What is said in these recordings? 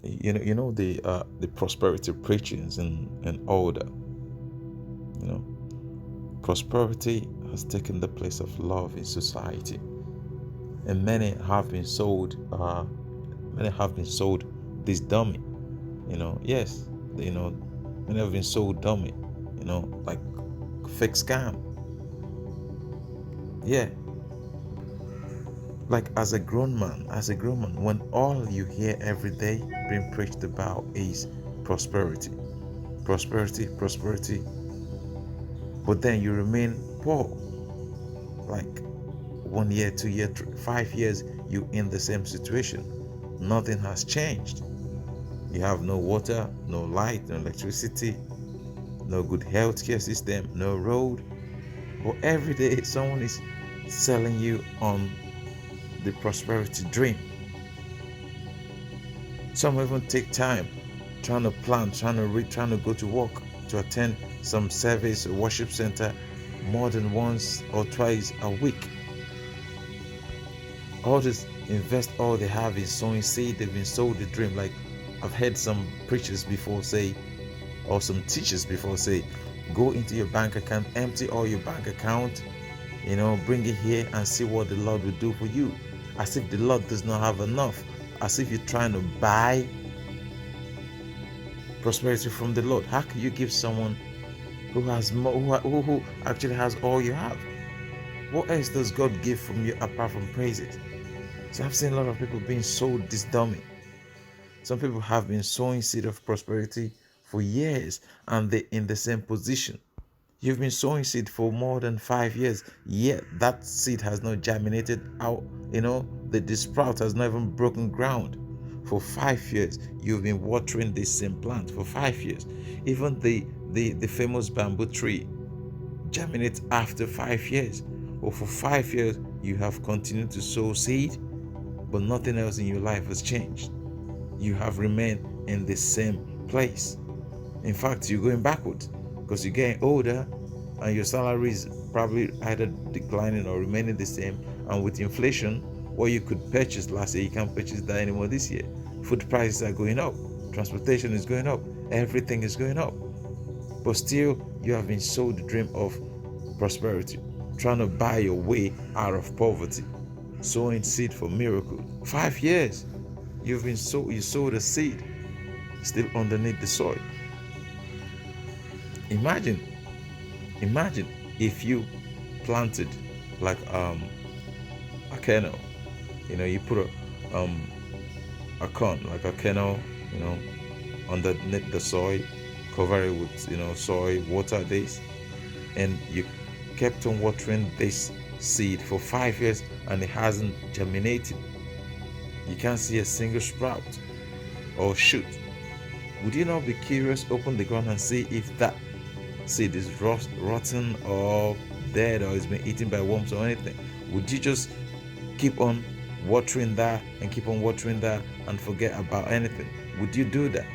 the prosperity preachings and order. You know, prosperity has taken the place of love in society, and many have been sold this dummy. Yes, many have been sold dummy. Like fake scam. Yeah, like as a grown man, when all you hear every day being preached about is prosperity, prosperity, prosperity, but then you remain poor. Like 1 year, 2 year, 5 years, you in the same situation. Nothing has changed. You have no water, no light, no electricity, no good healthcare system, no road. But every day someone is selling you on the prosperity dream. Some even take time trying to plan, trying to read, trying to go to work, to attend some service or worship center more than once or twice a week. All this invest all they have in sowing seed. They've been sold the dream. Like I've heard some preachers before say, or some teachers before say, go into your bank account, empty all your bank account, bring it here and see what the Lord will do for you. As if the Lord does not have enough. As if you're trying to buy prosperity from the Lord. How can you give someone who has more, who actually has all you have? What else does God give from you apart from praises? So I've seen a lot of people being sold this dummy. Some people have been sowing seed of prosperity for years and they're in the same position. You've been sowing seed for more than 5 years, yet that seed has not germinated out. The sprout has not even broken ground. For 5 years, you've been watering this same plant for 5 years. Even the famous bamboo tree germinates after 5 years. Or for 5 years, you have continued to sow seed, but nothing else in your life has changed. You have remained in the same place. In fact, you're going backwards because you're getting older and your salary is probably either declining or remaining the same. And with inflation, what you could purchase last year, you can't purchase that anymore this year. Food prices are going up. Transportation is going up. Everything is going up. But still, you have been sold the dream of prosperity, trying to buy your way out of poverty, sowing seed for miracle. 5 years, you sowed a seed still underneath the soil. Imagine if you planted like a kernel. You put a corn like a kernel, underneath the soil, cover it with soil, water this, and you kept on watering this seed for 5 years and it hasn't germinated. You can't see a single sprout or shoot. Would you not be curious, open the ground and see if that seed is rotten or dead or it's been eaten by worms or anything? Would you just keep on watering that and keep on watering that and forget about anything? Would you do that?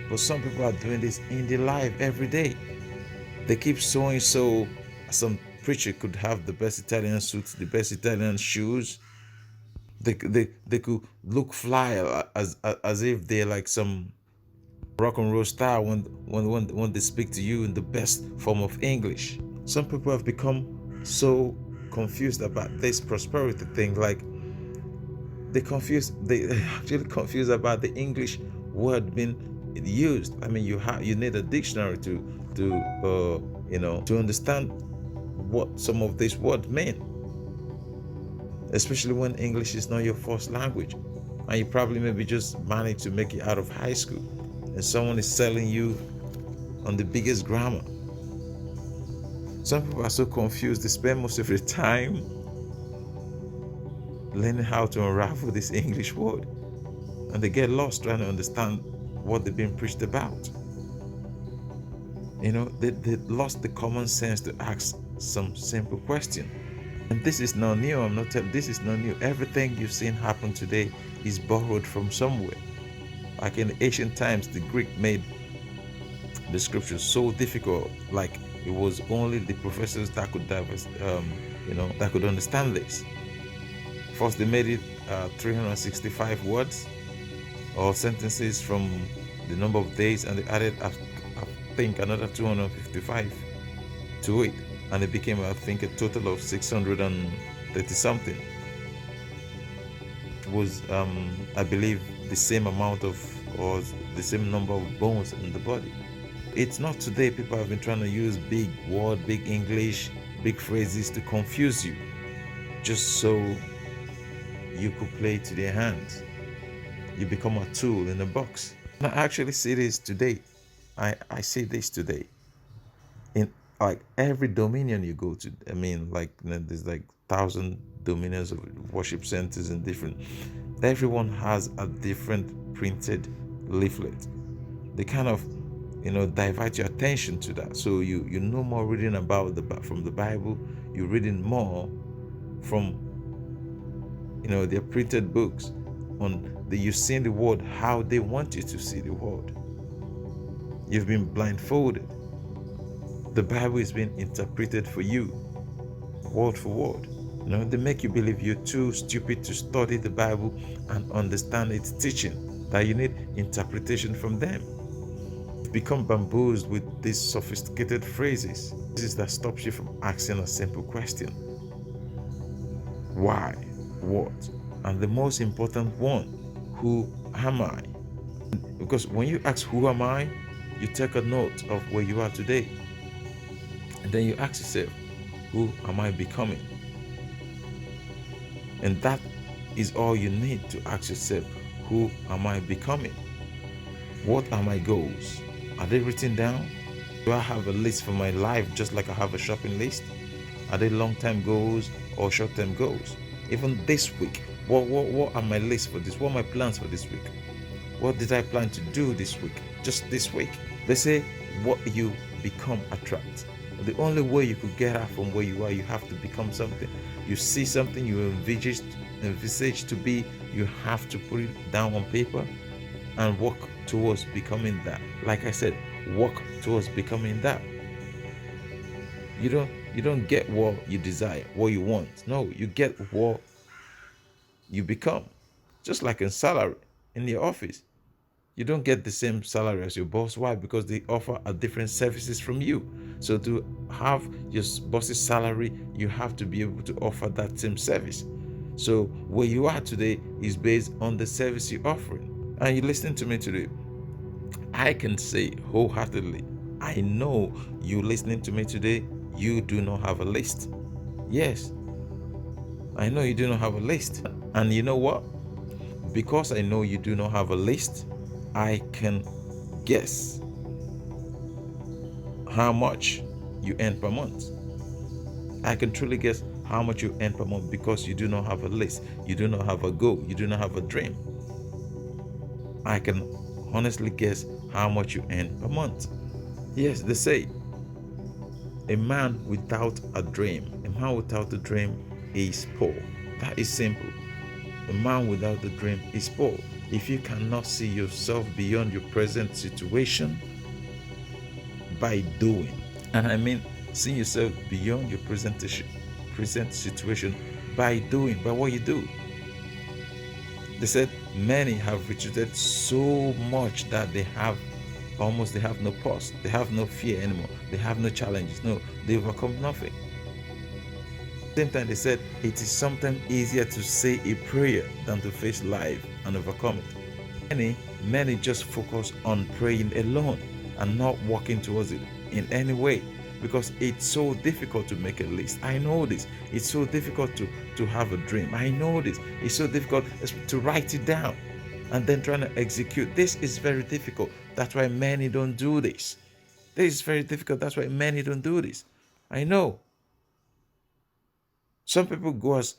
But some people are doing this in their life every day. They keep sowing. So some preacher could have the best Italian suits, the best Italian shoes. They could look fly as if they're like some rock and roll star when they speak to you in the best form of English. Some people have become so confused about this prosperity thing. Like they actually confused about the English word being used. I mean, you need a dictionary to understand what some of these words mean, especially when English is not your first language and you probably maybe just managed to make it out of high school and someone is selling you on the biggest grammar. Some people are so confused, they spend most of their time learning how to unravel this English word and they get lost trying to understand what they've been preached about. They lost the common sense to ask some simple question. And this is not new. This is not new. Everything you've seen happen today is borrowed from somewhere. Like in ancient times, the Greek made the scriptures so difficult. Like it was only the professors that could that could understand this. First, they made it 365 words or sentences from the number of days, and they added, I think, another 255 to it, and it became, I think, a total of 630 something. It was, I believe, the same amount of, or the same number of bones in the body. It's not today. People have been trying to use big word, big English, big phrases to confuse you, just so you could play to their hands. You become a tool in a box. And I actually see this today. I see this today in like every dominion you go to. I mean, like, there's like 1,000 dominions of worship centers and different. Everyone has a different printed leaflet. They kind of, divert your attention to that. So you know more reading about from the Bible. You're reading more from their printed books on you've seen the word how they want you to see the word. You've been blindfolded. The Bible is being interpreted for you, word for word. They make you believe you're too stupid to study the Bible and understand its teaching, that you need interpretation from them. You've become bamboozled with these sophisticated phrases. This is that stops you from asking a simple question. Why? What? And the most important one, who am I? Because when you ask who am I, you take a note of where you are today. And then you ask yourself, who am I becoming? And that is all you need to ask yourself. Who am I becoming? What are my goals? Are they written down? Do I have a list for my life just like I have a shopping list? Are they long-term goals or short-term goals? Even this week, what are my lists for this? What are my plans for this week? What did I plan to do this week? Just this week. They say what you become attracts. The only way you could get out from where you are, you have to become something. You see something you envisage to be, you have to put it down on paper and work towards becoming that. Like I said, work towards becoming that. You don't get what you desire, what you want. No, you get what you become. Just like in salary in your office. You don't get the same salary as your boss. Why? Because they offer a different services from you. So to have your boss's salary, you have to be able to offer that same service. So where you are today is based on the service you're offering. And you're listening to me today. I can say wholeheartedly, I know you listening to me today, you do not have a list. Yes, I know you do not have a list. And you know what? Because I know you do not have a list, I can guess how much you earn per month. I can truly guess how much you earn per month because you do not have a list. You do not have a goal. You do not have a dream. I can honestly guess how much you earn per month. Yes, they say a man without a dream is poor. That is simple. A man without a dream is poor. If you cannot see yourself beyond your present situation by doing, and I mean seeing yourself beyond your present situation by doing, by what you do. They said many have retreated so much that they have no pause. They have no fear anymore. They have no challenges. No, they overcome nothing. At the same time, they said it is sometimes easier to say a prayer than to face life and overcome it. Many just focus on praying alone and not working towards it in any way because it's so difficult to make a list. I know this. It's so difficult to have a dream. I know this. It's so difficult to write it down and then trying to execute. This is very difficult. That's why many don't do this. This is very difficult. That's why many don't do this. I know. Some people go as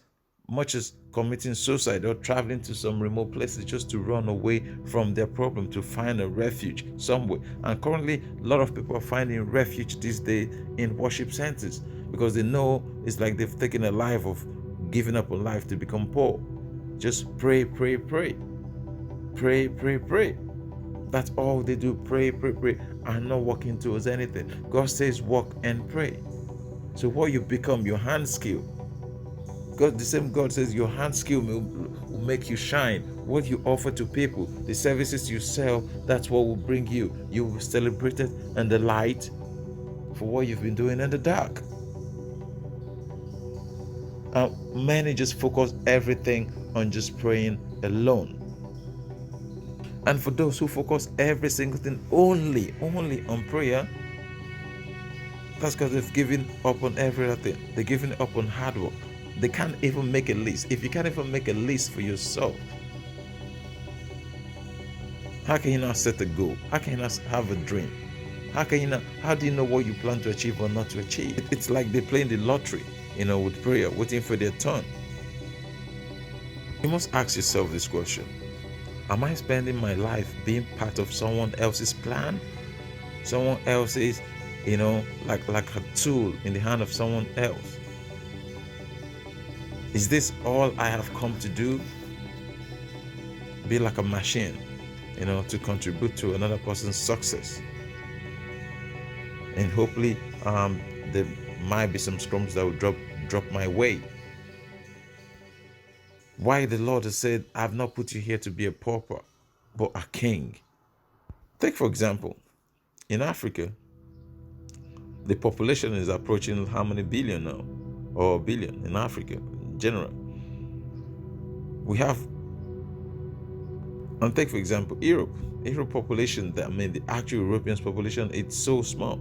much as committing suicide or traveling to some remote places just to run away from their problem, to find a refuge somewhere. And currently, a lot of people are finding refuge these days in worship centers because they know it's like they've taken a life of giving up on life to become poor. Just pray, pray, pray. Pray, pray, pray. That's all they do. Pray, pray, pray. And not working towards anything. God says walk and pray. So what you become, your hand skill. God, the same God says your hand skill will make you shine what you offer to people, the services you sell, that's what will bring you. You will be celebrated in the light for what you've been doing in the dark. Many just focus everything on just praying alone. And for those who focus every single thing only on prayer, that's because they've given up on every other thing. They're giving up on hard work. They can't even make a list. If you can't even make a list for yourself, how can you not set a goal? How can you not have a dream? How do you know what you plan to achieve or not to achieve? It's like they're playing the lottery, with prayer, waiting for their turn. You must ask yourself this question. Am I spending my life being part of someone else's plan? Someone else's, like a tool in the hand of someone else? Is this all I have come to do? Be like a machine, to contribute to another person's success. And hopefully, there might be some scrums that will drop my way. Why the Lord has said, I've not put you here to be a pauper, but a king. Take, for example, in Africa, the population is approaching how many billion now? Or billion in Africa in general. We have, and take, for example, Europe population, the actual Europeans population, it's so small.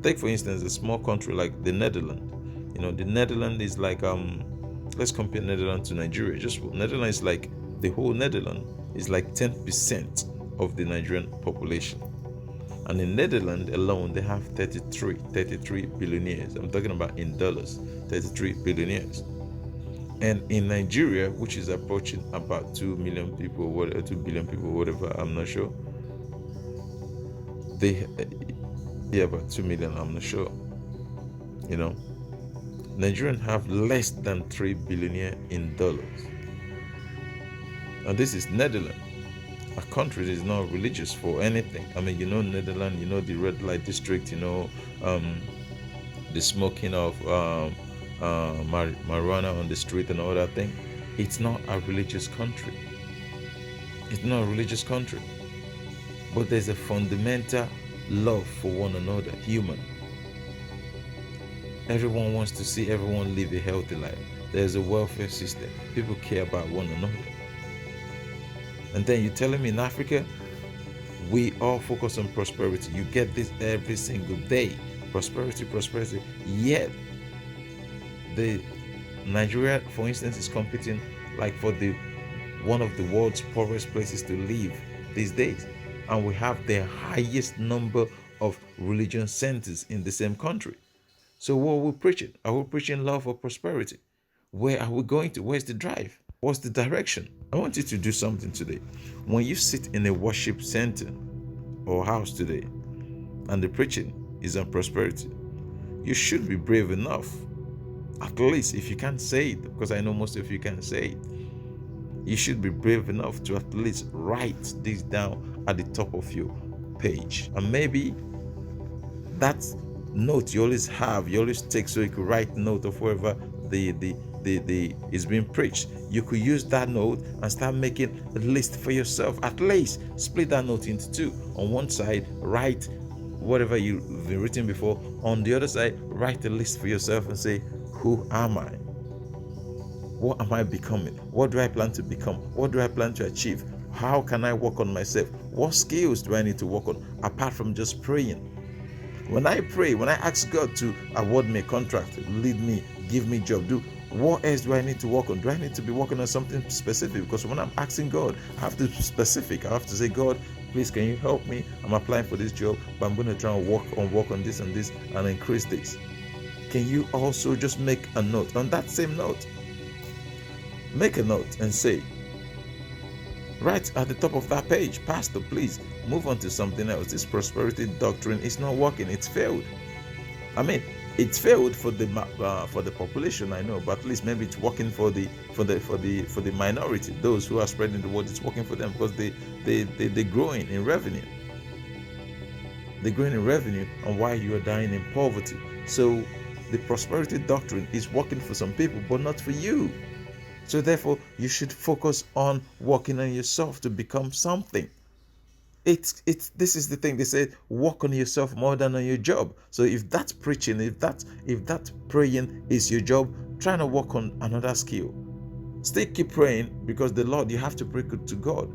Take, for instance, a small country like the Netherlands. The Netherlands is like, let's compare Netherlands to Nigeria. Just Netherlands is like, the whole Netherlands is like 10% of the Nigerian population. And in Netherlands alone, they have 33 billionaires. I'm talking about in dollars, 33 billionaires. And in Nigeria, which is approaching about 2 million people, whatever, 2 billion people, whatever, I'm not sure. About 2 million, I'm not sure. Nigerians have less than 3 billionaires in dollars. And this is Netherlands, a country that is not religious for anything. Netherlands, the red light district, the smoking of marijuana on the street and all that thing. It's not a religious country. It's not a religious country. But there's a fundamental love for one another, human. Everyone wants to see everyone live a healthy life. There's a welfare system. People care about one another. And then you're telling me in Africa, we all focus on prosperity. You get this every single day. Prosperity. Yet, the Nigeria, for instance, is competing like for one of the world's poorest places to live these days. And we have the highest number of religion centers in the same country. So what are we preaching? Are we preaching love or prosperity? Where are we going to? Where's the drive? What's the direction? I want you to do something today. When you sit in a worship center or house today, and the preaching is on prosperity, you should be brave enough, at least if you can't say it, because I know most of you can't say it, you should be brave enough to at least write this down at the top of your page. And maybe that note you always take, so you could write note of wherever the is being preached. You could use that note and start making a list for yourself. At least split that note into two. On one side, write whatever you've been written before. On the other side, write a list for yourself and say, who am I? What am I becoming? What do I plan to become? What do I plan to achieve? How can I work on myself? What skills do I need to work on apart from just praying? When I pray, when I ask God to award me a contract, lead me, give me a job, what else do I need to work on? Do I need to be working on something specific? Because when I'm asking God, I have to be specific. I have to say, God, please, can you help me? I'm applying for this job, but I'm going to try and work on this and this and increase this. Can you also just make a note? On that same note, make a note and say, right at the top of that page, Pastor, please move on to something else. This prosperity doctrine is not working. It's failed. It's failed for the population, I know, but at least maybe it's working for the minority, those who are spreading the word. It's working for them because they're growing in revenue. They're growing in revenue, and while you are dying in poverty. So the prosperity doctrine is working for some people, but not for you. So therefore, you should focus on working on yourself to become something. It's this is the thing they say, work on yourself more than on your job. So if that's preaching, if that praying is your job, try to work on another skill. Still keep praying, because the Lord, you have to pray to God.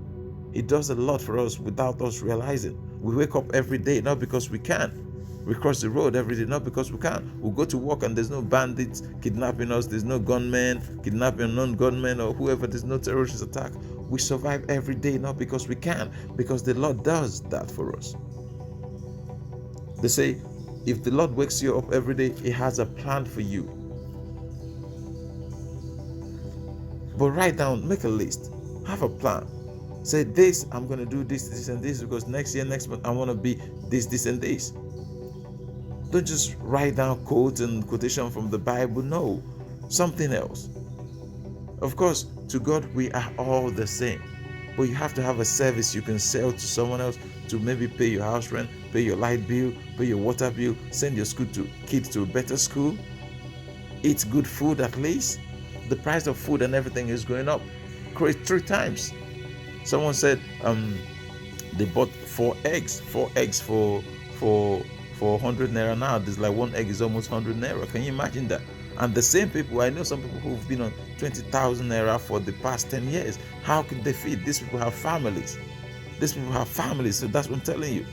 He does a lot for us without us realizing. We wake up every day not because we can. We cross the road every day not because we can. We go to work and there's no bandits kidnapping us, there's no gunmen kidnapping non-gunmen or whoever, there's no terrorist attack. We survive every day not because we can, because the Lord does that for us. They say, if the Lord wakes you up every day, He has a plan for you. But write down, make a list, have a plan. Say, this, I'm going to do this, this, and this, because next year, next month, I want to be this, this, and this. Don't just write down quotes and quotation from the Bible. No, something else. Of course, to God, we are all the same. But you have to have a service you can sell to someone else to maybe pay your house rent, pay your light bill, pay your water bill, send your kids to a better school, eat good food at least. The price of food and everything is going up 3 times. Someone said they bought 4 eggs for 100 naira now. There's like 1 egg is almost 100 naira. Can you imagine that? And the same people, I know some people who've been on 20,000 naira for the past 10 years. How can they feed? These people have families. So that's what I'm telling you.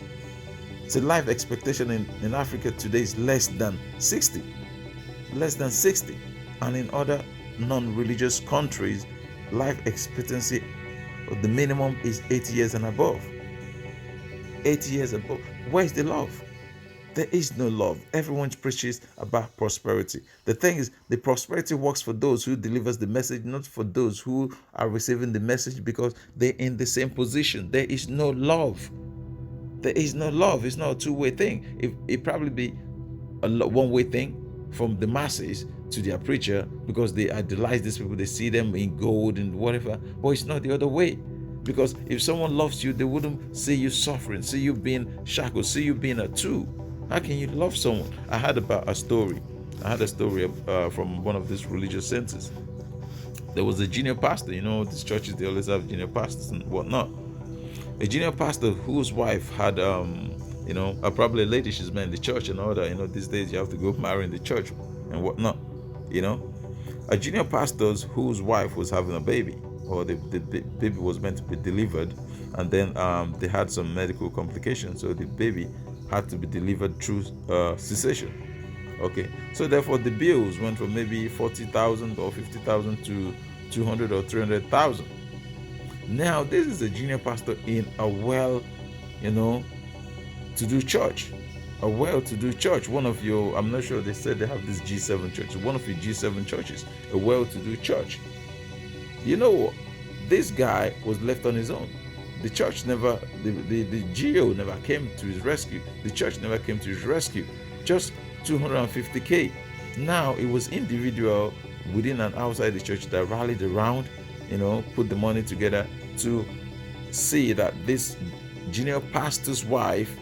So life expectation in Africa today is less than 60. And in other non-religious countries, life expectancy, the minimum is 80 years and above. 80 years above. Where is the love? There is no love. Everyone preaches about prosperity. The thing is, the prosperity works for those who delivers the message, not for those who are receiving the message, because they're in the same position. There is no love. It's not a two-way thing. It probably be a one-way thing from the masses to their preacher, because they idolize these people. They see them in gold and whatever. But it's not the other way. Because if someone loves you, they wouldn't see you suffering, see you being shackled, see you being a tool. How can you love someone? I had a story from one of these religious centers. There was a junior pastor. These churches, they always have junior pastors and whatnot. A junior pastor whose wife had probably a lady she's met in the church and all that. These days you have to go marry in the church and whatnot. A junior pastor whose wife was having a baby, or the baby was meant to be delivered, and then they had some medical complications, so the baby had to be delivered through cessation. Okay, so therefore the bills went from maybe 40,000 or 50,000 to 200 or 300,000. Now this is a junior pastor in a well-to-do church. One of your, I'm not sure, they said they have this G7 church. One of your G7 churches, a well-to-do church. You know what? This guy was left on his own. The church never, the GO never came to his rescue. The church never came to his rescue. Just 250K. Now it was individual within and outside the church that rallied around, put the money together to see that this junior pastor's wife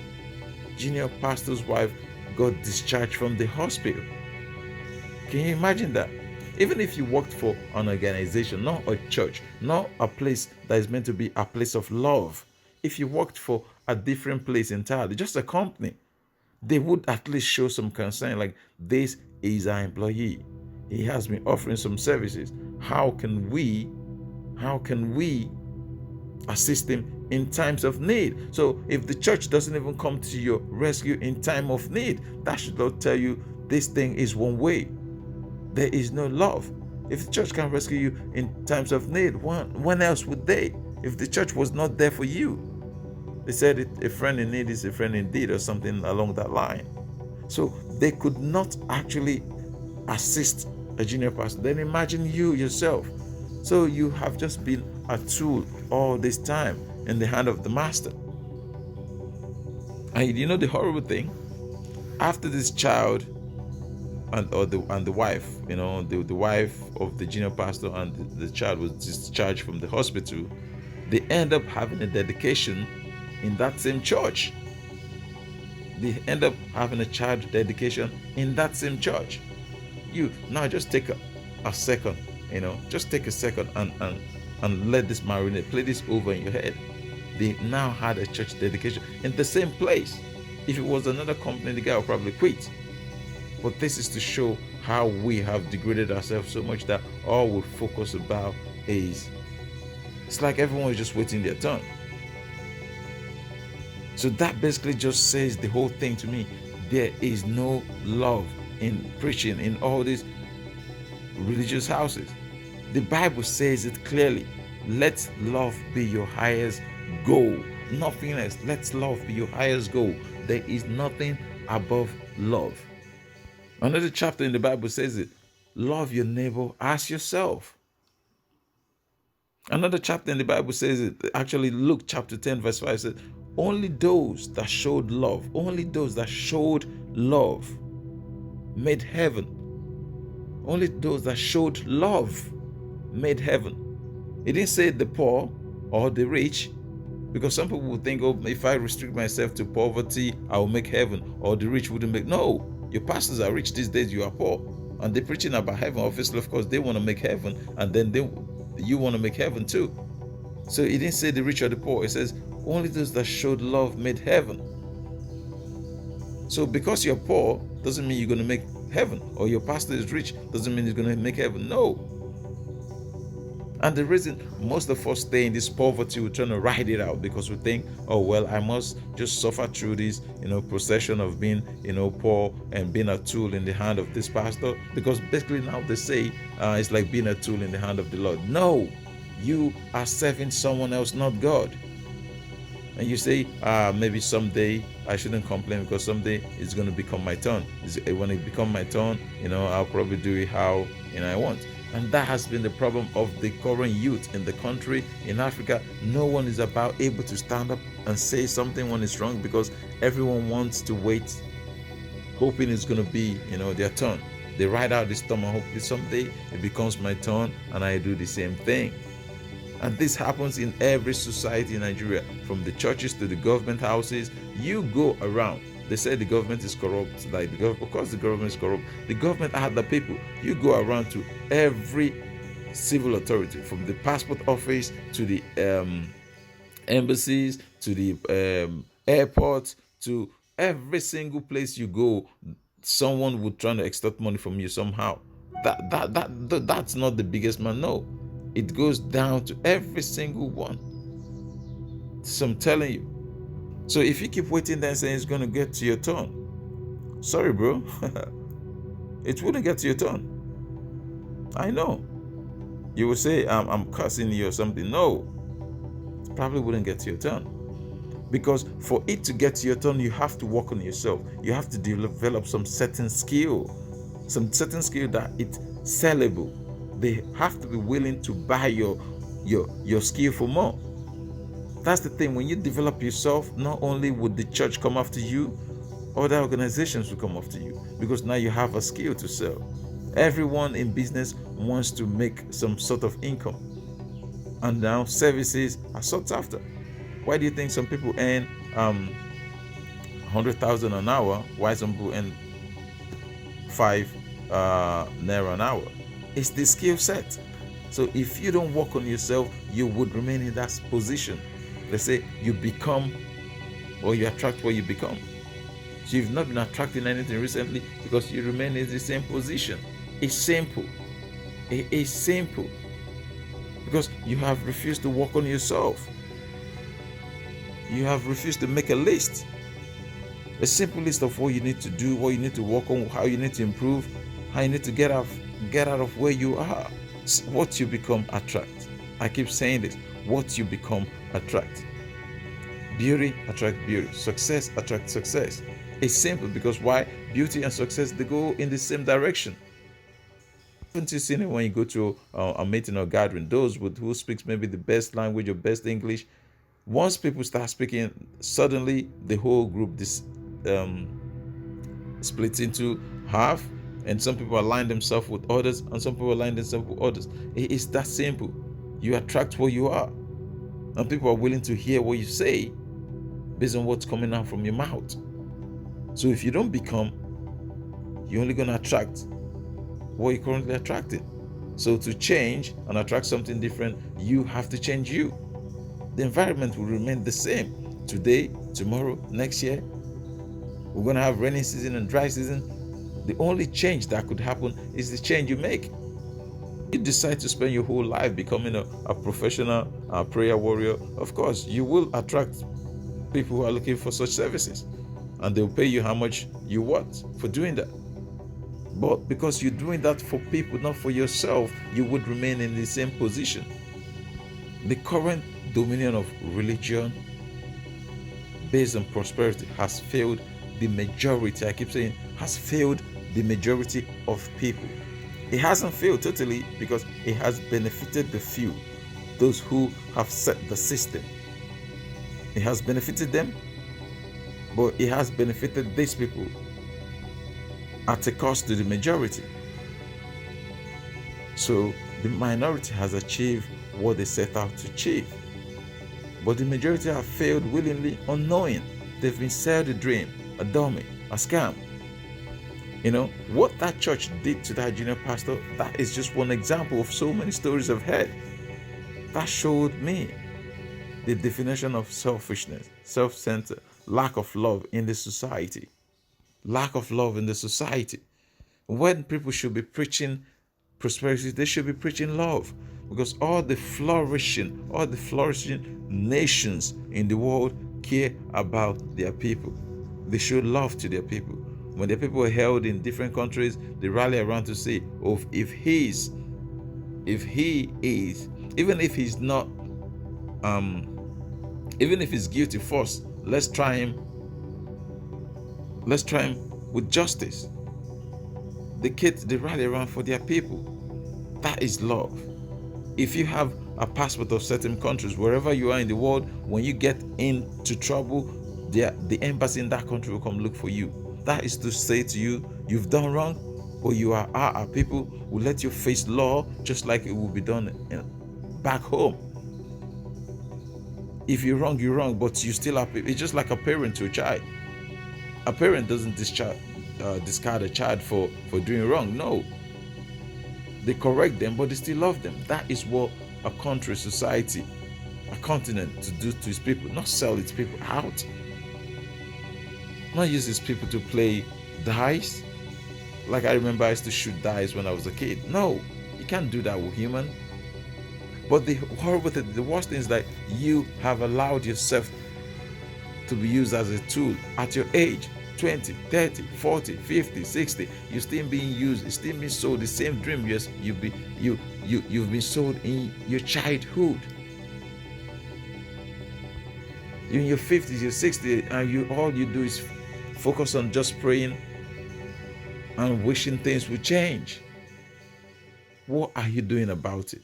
got discharged from the hospital. Can you imagine that? Even if you worked for an organization, not a church, not a place that is meant to be a place of love, if you worked for a different place entirely, just a company, they would at least show some concern, like, this is our employee. He has been offering some services. How can we assist him in times of need? So if the church doesn't even come to your rescue in time of need, that should not tell you this thing is one way. There is no love. If the church can rescue you in times of need, when else would they? If the church was not there for you, they said a friend in need is a friend indeed, or something along that line. So they could not actually assist a junior pastor. Then imagine you yourself. So you have just been a tool all this time in the hand of the master. And the horrible thing, after this child and the wife, the wife of the junior pastor and the child was discharged from the hospital, they end up having a dedication in that same church. They end up having a child dedication in that same church. You now just take a second just take a second and let this marinate, play this over in your head. They now had a church dedication in the same place. If it was another company, the guy would probably quit. But this is to show how we have degraded ourselves so much that all we focus about is, it's like everyone is just waiting their turn. So that basically just says the whole thing to me. There is no love in preaching in all these religious houses. The Bible says it clearly. Let love be your highest goal. Nothing else. Let love be your highest goal. There is nothing above love. Another chapter in the Bible says it. Love your neighbor as yourself. Another chapter in the Bible says it. Actually, Luke chapter 10 verse 5 says, only those that showed love, made heaven. Only those that showed love made heaven. It didn't say the poor or the rich, because some people would think, if I restrict myself to poverty, I will make heaven, or the rich wouldn't make. No, your pastors are rich these days, you are poor. And they're preaching about heaven. Obviously, of course, they want to make heaven, and then you want to make heaven too. So it didn't say the rich or the poor. It says only those that showed love made heaven. So because you're poor doesn't mean you're going to make heaven, or your pastor is rich doesn't mean he's going to make heaven. No. And the reason most of us stay in this poverty, we're trying to ride it out because we think, I must just suffer through this, procession of being, poor and being a tool in the hand of this pastor. Because basically now they say it's like being a tool in the hand of the Lord. No, you are serving someone else, not God. And you say, maybe someday I shouldn't complain because someday it's going to become my turn. When it becomes my turn, I'll probably do it how I want. And that has been the problem of the current youth in the country, in Africa. No one is able to stand up and say something when it's wrong, because everyone wants to wait, hoping it's going to be, their turn. They ride out the storm and hope someday it becomes my turn and I do the same thing. And this happens in every society in Nigeria, from the churches to the government houses. You go around. They say the government is corrupt. Of course the government is corrupt. The government are the people. You go around to every civil authority, from the passport office to the embassies, to the airports, to every single place you go, someone would try to extort money from you somehow. That's not the biggest man. No, it goes down to every single one. So I'm telling you. So if you keep waiting there and saying it's going to get to your turn, sorry, bro, it wouldn't get to your turn. I know. You will say, I'm cursing you or something. No, it probably wouldn't get to your turn. Because for it to get to your turn, you have to work on yourself. You have to develop some certain skill that it's sellable. They have to be willing to buy your skill for more. That's the thing. When you develop yourself, not only would the church come after you, other organizations will come after you, because now you have a skill to sell. Everyone in business wants to make some sort of income, and now services are sought after. Why do you think some people earn 100,000 an hour, while some people earn 5 naira an hour? It's the skill set. So if you don't work on yourself, you would remain in that position. They say you become, or you attract what you become. So you've not been attracting anything recently because you remain in the same position. It's simple. It is simple. Because you have refused to work on yourself. You have refused to make a list. A simple list of what you need to do, what you need to work on, how you need to improve, how you need to get out of where you are. What you become attract. I keep saying this. What you become attract. Beauty attract beauty. Success attract success. It's simple, because why? Beauty and success, they go in the same direction. Haven't you seen it when you go to a meeting or gathering? Those who speaks maybe the best language or best English, once people start speaking, suddenly the whole group splits into half, and some people align themselves with others, and some people align themselves with others. It's that simple. You attract what you are, and people are willing to hear what you say based on what's coming out from your mouth. So if you don't become, you're only going to attract what you're currently attracting. So to change and attract something different, you have to change you. The environment will remain the same today, tomorrow, next year. We're going to have rainy season and dry season. The only change that could happen is the change you make. You decide to spend your whole life becoming a professional prayer warrior, of course, you will attract people who are looking for such services, and they'll pay you how much you want for doing that. But because you're doing that for people, not for yourself, you would remain in the same position. The current dominion of religion based on prosperity has failed the majority. I keep saying has failed the majority of people. It hasn't failed totally because it has benefited the few, those who have set the system. It has benefited them, but it has benefited these people at a cost to the majority. So the minority has achieved what they set out to achieve, but the majority have failed willingly, unknowing. They've been sold a dream, a dummy, a scam. What that church did to that junior pastor, that is just one example of so many stories I've heard. That showed me the definition of selfishness, self-centered, lack of love in the society. Lack of love in the society. When people should be preaching prosperity, they should be preaching love, because all the flourishing nations in the world care about their people. They show love to their people. When the people are held in different countries, they rally around to say, oh, if he is, even if he's not, even if he's guilty first, let's try him with justice. The kids, they rally around for their people. That is love. If you have a passport of certain countries, wherever you are in the world, when you get into trouble, the embassy in that country will come look for you. That is to say to you, you've done wrong, but you are our people will let you face law just like it will be done back home. If you're wrong, but you still have. It's just like a parent to a child. A parent doesn't discard a child for doing wrong. No, they correct them, but they still love them. That is what a country, society, a continent to do to its people, not sell its people out. Not use its people to play dice. Like I remember I used to shoot dice when I was a kid. No, you can't do that with human. But the worst thing is that you have allowed yourself to be used as a tool at your age, 20, 30, 40, 50, 60. You're still being used, it's still being sold the same dream you've been sold in your childhood. You're in your 50s, your 60s, and all you do is focus on just praying and wishing things will change. What are you doing about it?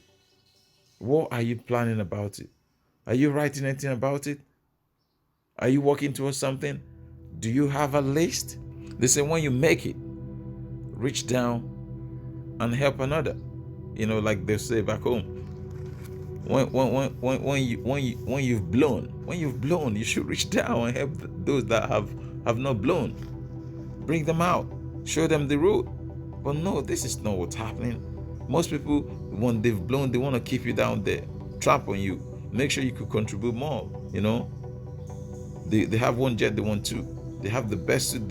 What are you planning about it? Are you writing anything about it? Are you working towards something? Do you have a list? They say when you make it, reach down and help another. Like they say back home. When you've blown, you should reach down and help those that have not blown. Bring them out. Show them the road. But no, this is not what's happening. Most people, when they've blown, they want to keep you down there, trap on you, make sure you could contribute more. They have one jet, they want two. They have the best suit,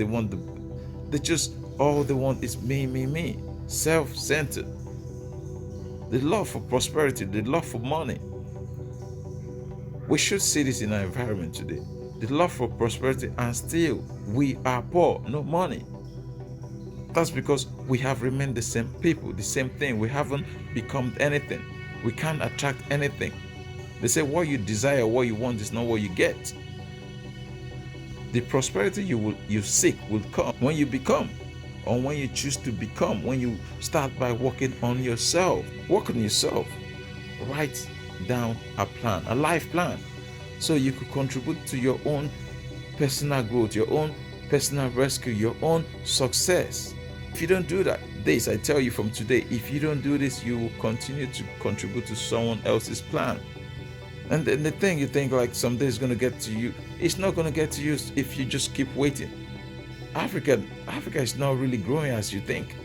all they want is me. Self-centered. The love for prosperity, the love for money. We should see this in our environment today. The love for prosperity, and still we are poor, no money. That's because we have remained the same people, the same thing. We haven't become anything. We can't attract anything. They say what you desire, what you want is not what you get. The prosperity you seek will come when you become, or when you choose to become, when you start by working on yourself. Work on yourself. Write down a plan, a life plan, so you could contribute to your own personal growth, your own personal rescue, your own success. If you don't do that, I tell you from today, if you don't do this, you will continue to contribute to someone else's plan. And then the thing, you think like someday it's going to get to you. It's not going to get to you if you just keep waiting. Africa is not really growing as you think.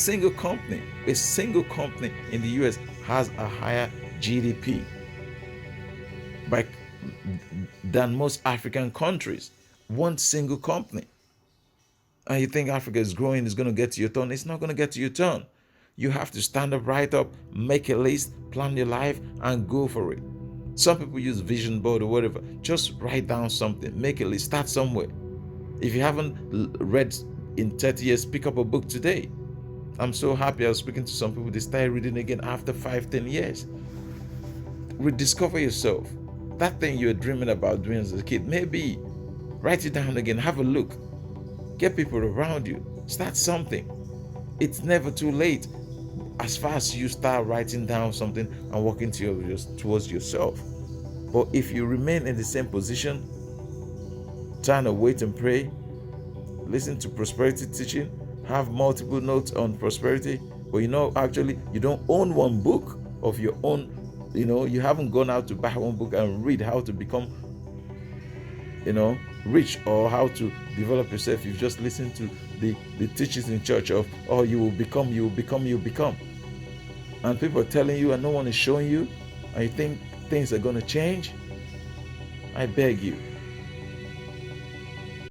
A single company in the US has a higher GDP by than most African countries. One single company. And you think Africa is growing, is going to get to your turn. It's not going to get to your turn. You have to stand up, right up, make a list, plan your life, and go for it. Some people use vision board or whatever. Just write down something, make a list, start somewhere. If you haven't read in 30 years, pick up a book today. I'm so happy. I was speaking to some people, they started reading again after 5-10 years. Rediscover yourself. That thing you were dreaming about doing as a kid, maybe write it down again, have a look. Get people around you. Start something. It's never too late as far as you start writing down something and working towards yourself. But if you remain in the same position, trying to wait and pray, listen to prosperity teaching, have multiple notes on prosperity, but actually you don't own one book of your own, you haven't gone out to buy one book and read how to become rich or how to develop yourself. You've just listened to the teachings in church of, you will become. And people are telling you and no one is showing you, and you think things are going to change. I beg you,